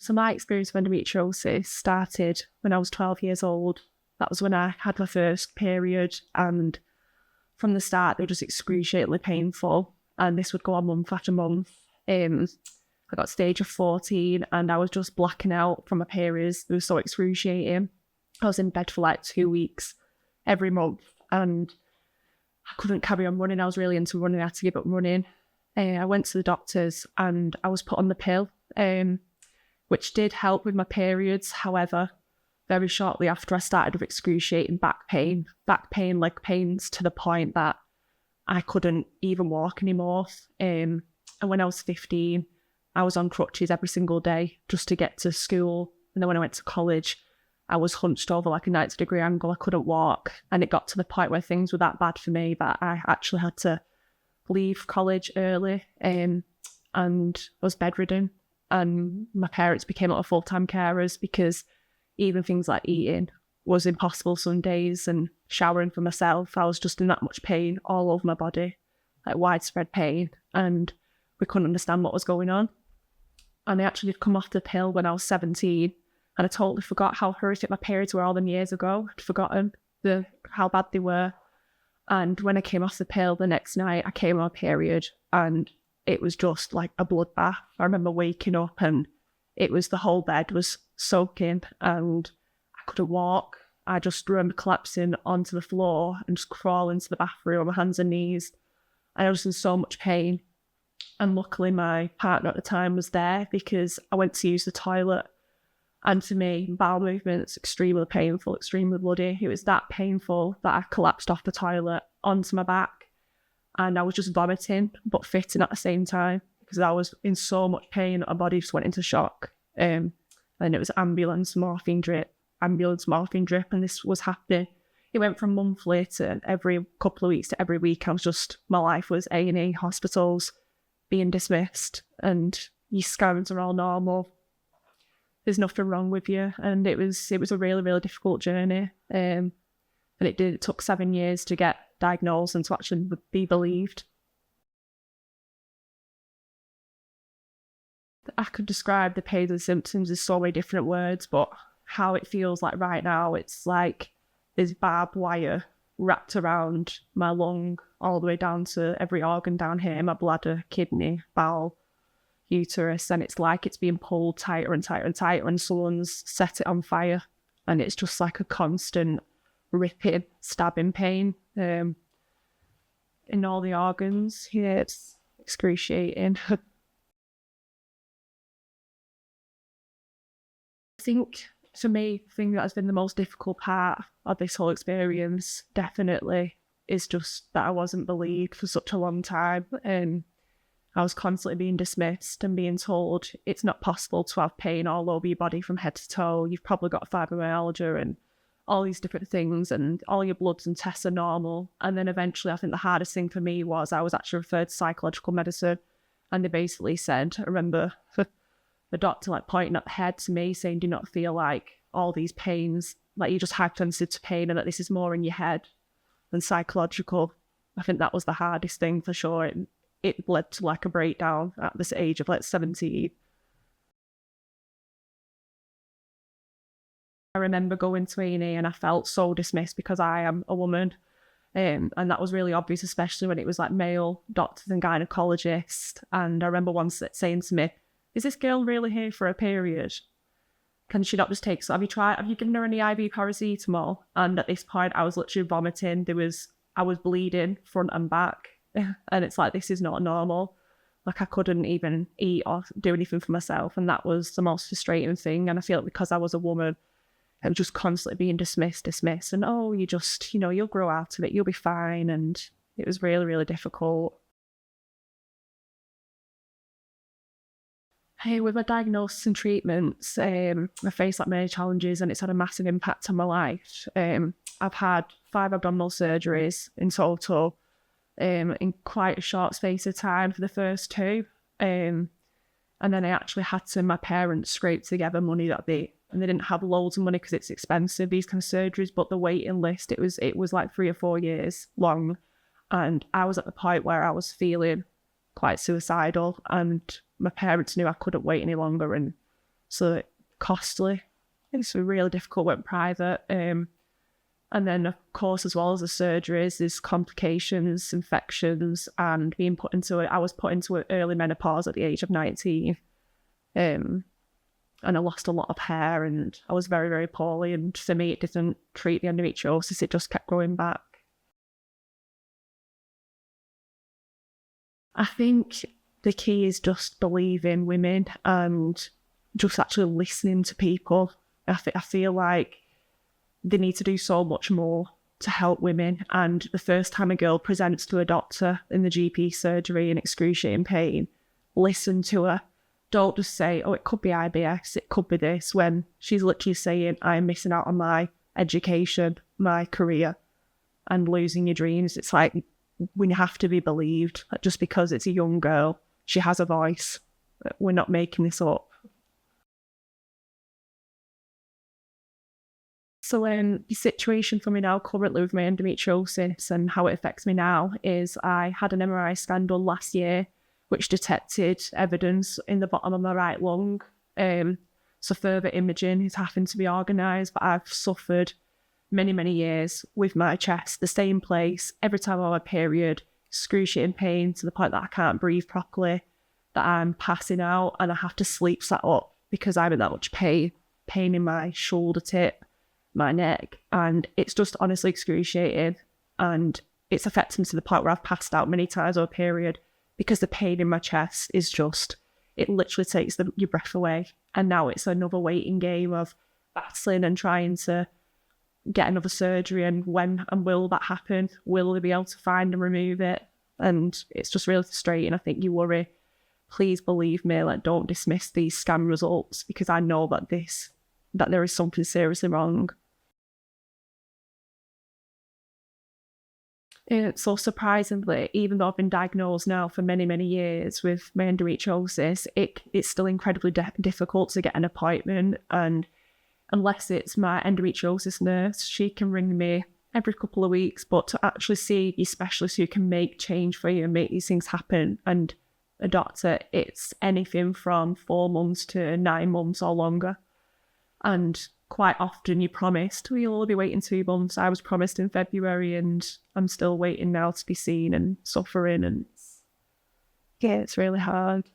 So my experience of endometriosis started when I was 12 years old. That was when I had my first period, and from the start they were just excruciatingly painful, and this would go on month after month. I got stage of 14 and I was just blacking out from my periods. It was so excruciating. I was in bed for like 2 weeks every month and I couldn't carry on running. I was really into running. I had to give up running. I went to the doctors and I was put on the pill, which did help with my periods. However, very shortly after, I started with excruciating back pain, leg pains, to the point that I couldn't even walk anymore. And when I was 15, I was on crutches every single day just to get to school. And then when I went to college, I was hunched over like a 90-degree angle. I couldn't walk. And it got to the point where things were that bad for me that I actually had to leave college early, and I was bedridden. And my parents became like full-time carers because even things like eating was impossible some days, and showering for myself, I was just in that much pain all over my body, like widespread pain, and we couldn't understand what was going on. And I actually did come off the pill when I was 17, and I totally forgot how horrific my periods were all them years ago. I'd forgotten how bad they were. And when I came off the pill the next night, I came on my period and it was just like a bloodbath. I remember waking up and the whole bed was soaking and I couldn't walk. I just remember collapsing onto the floor and just crawling to the bathroom on my hands and knees. And I was in so much pain. And luckily my partner at the time was there because I went to use the toilet. And to me, bowel movements, extremely painful, extremely bloody. It was that painful that I collapsed off the toilet onto my back. And I was just vomiting, but fitting at the same time because I was in so much pain that my body just went into shock. And it was ambulance morphine drip. And this was happening. It went from monthly to every couple of weeks to every week. My life was A&E, hospitals, being dismissed, and your scans are all normal. There's nothing wrong with you. And it was a really, really difficult journey. And it took 7 years to get diagnosed and to actually be believed. I could describe the pain and symptoms in so many different words, but how it feels like right now, it's like there's barbed wire wrapped around my lung all the way down to every organ down here, my bladder, kidney, bowel, uterus, and it's like it's being pulled tighter and tighter and tighter and someone's set it on fire, and it's just like a constant ripping, stabbing pain in all the organs. Yeah, it's excruciating. I think for me, the thing that has been the most difficult part of this whole experience definitely is just that I wasn't believed for such a long time, and I was constantly being dismissed and being told it's not possible to have pain all over your body from head to toe. You've probably got fibromyalgia and all these different things, and all your bloods and tests are normal. And then eventually, I think the hardest thing for me was I was actually referred to psychological medicine, and they basically said, I remember the doctor like pointing at the head to me saying, do not feel like all these pains, like you're just hypersensitive to pain and that this is more in your head than psychological. I think that was the hardest thing for sure. It led to like a breakdown at this age of like 17. I remember going to A&E and I felt so dismissed because I am a woman. And that was really obvious, especially when it was like male doctors and gynecologists. And I remember once saying to me, is this girl really here for a period? Can she not just take, so have you given her any IV paracetamol? And at this point I was literally vomiting. I was bleeding front and back. And it's like, this is not normal. Like I couldn't even eat or do anything for myself. And that was the most frustrating thing. And I feel like because I was a woman, I was just constantly being dismissed. And oh, you just, you'll grow out of it. You'll be fine. And it was really, really difficult. Hey, with my diagnosis and treatments, I faced like many challenges and it's had a massive impact on my life. I've had 5 abdominal surgeries in total in quite a short space of time for the first 2. And then I actually had my parents scrape together money and they didn't have loads of money because it's expensive, these kind of surgeries, but the waiting list, it was like 3 or 4 years long. And I was at the point where I was feeling quite suicidal, and my parents knew I couldn't wait any longer, and so costly. It's really difficult, went private. And then, of course, as well as the surgeries, there's complications, infections, and being put into it. I was put into early menopause at the age of 19. And I lost a lot of hair, and I was very, very poorly. And for me, it didn't treat the endometriosis, it just kept growing back. I think the key is just believing women and just actually listening to people. I feel like they need to do so much more to help women. And the first time a girl presents to a doctor in the GP surgery in excruciating pain, listen to her. Don't just say, oh, it could be IBS, it could be this, when she's literally saying, I'm missing out on my education, my career, and losing your dreams. It's like, we have to be believed. Just because it's a young girl, she has a voice. We're not making this up. So the situation for me now currently with my endometriosis and how it affects me now is I had an MRI scan done last year which detected evidence in the bottom of my right lung. So further imaging is having to be organised, but I've suffered many, many years with my chest, the same place, every time I have a period, excruciating pain to the point that I can't breathe properly, that I'm passing out and I have to sleep sat up because I'm in that much pain in my shoulder tip, my neck, and it's just honestly excruciating, and it's affected me to the point where I've passed out many times over a period because the pain in my chest is just, it literally takes your breath away. And now it's another waiting game of battling and trying to get another surgery, and when and will that happen? Will they be able to find and remove it? And it's just really frustrating. I think you worry. Please believe me, like, don't dismiss these scan results, because I know that there is something seriously wrong. So surprisingly, even though I've been diagnosed now for many, many years with my endometriosis, it's still incredibly difficult to get an appointment. And unless it's my endometriosis nurse, she can ring me every couple of weeks. But to actually see a specialist who can make change for you and make these things happen, and a doctor, it's anything from 4 months to 9 months or longer. And quite often you're promised, well, you'll only be waiting 2 months. I was promised in February and I'm still waiting now to be seen and suffering, and yeah, it's really hard.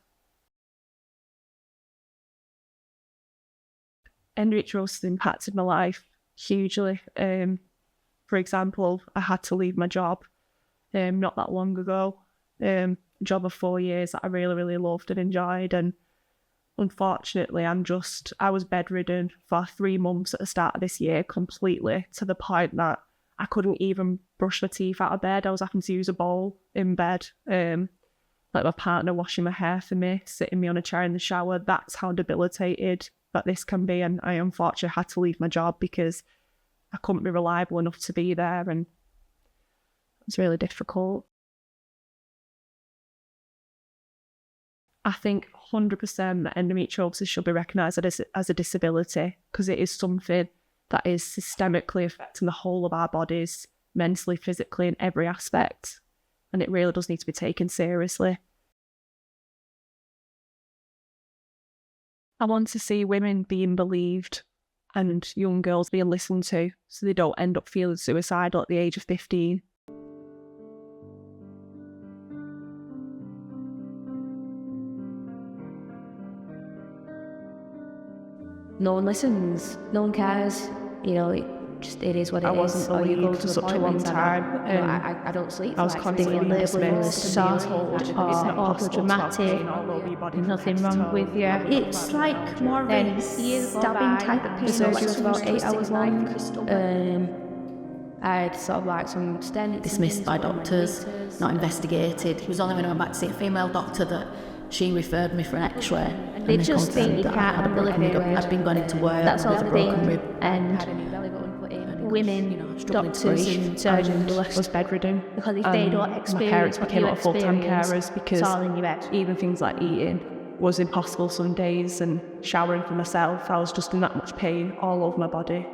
Endometriosis impacted my life hugely. For example, I had to leave my job not that long ago. Job of 4 years that I really, really loved and enjoyed, and unfortunately I was bedridden for 3 months at the start of this year completely, to the point that I couldn't even brush my teeth out of bed. I was having to use a bowl in bed, like my partner washing my hair for me, sitting me on a chair in the shower. That's how debilitated that this can be. And I unfortunately had to leave my job because I couldn't be reliable enough to be there, and it's really difficult. I think 100% that endometriosis should be recognised as a disability, because it is something that is systemically affecting the whole of our bodies, mentally, physically, in every aspect. And it really does need to be taken seriously. I want to see women being believed and young girls being listened to, so they don't end up feeling suicidal at the age of 15. No one listens, no one cares, you know, it is what it is. I wasn't believed for such a long time. I don't sleep. I was constantly dismissed, soft or dramatic, nothing wrong with you. It's like more of a stabbing type of pain. The surgery was about 8 hours long. I had sort of like some stents. Dismissed by doctors, not investigated. It was only when I went back to see a female doctor that she referred me for an x-ray. They just think you can't have a living rib. I'd been going into work that sort with a of broken thing. rib. And women, doctors and surgeons was bedridden. Because if they don't experience my parents became what you full-time experience, carers, because it's all in your head. even things like eating was impossible some days, and showering for myself, I was just in that much pain all over my body.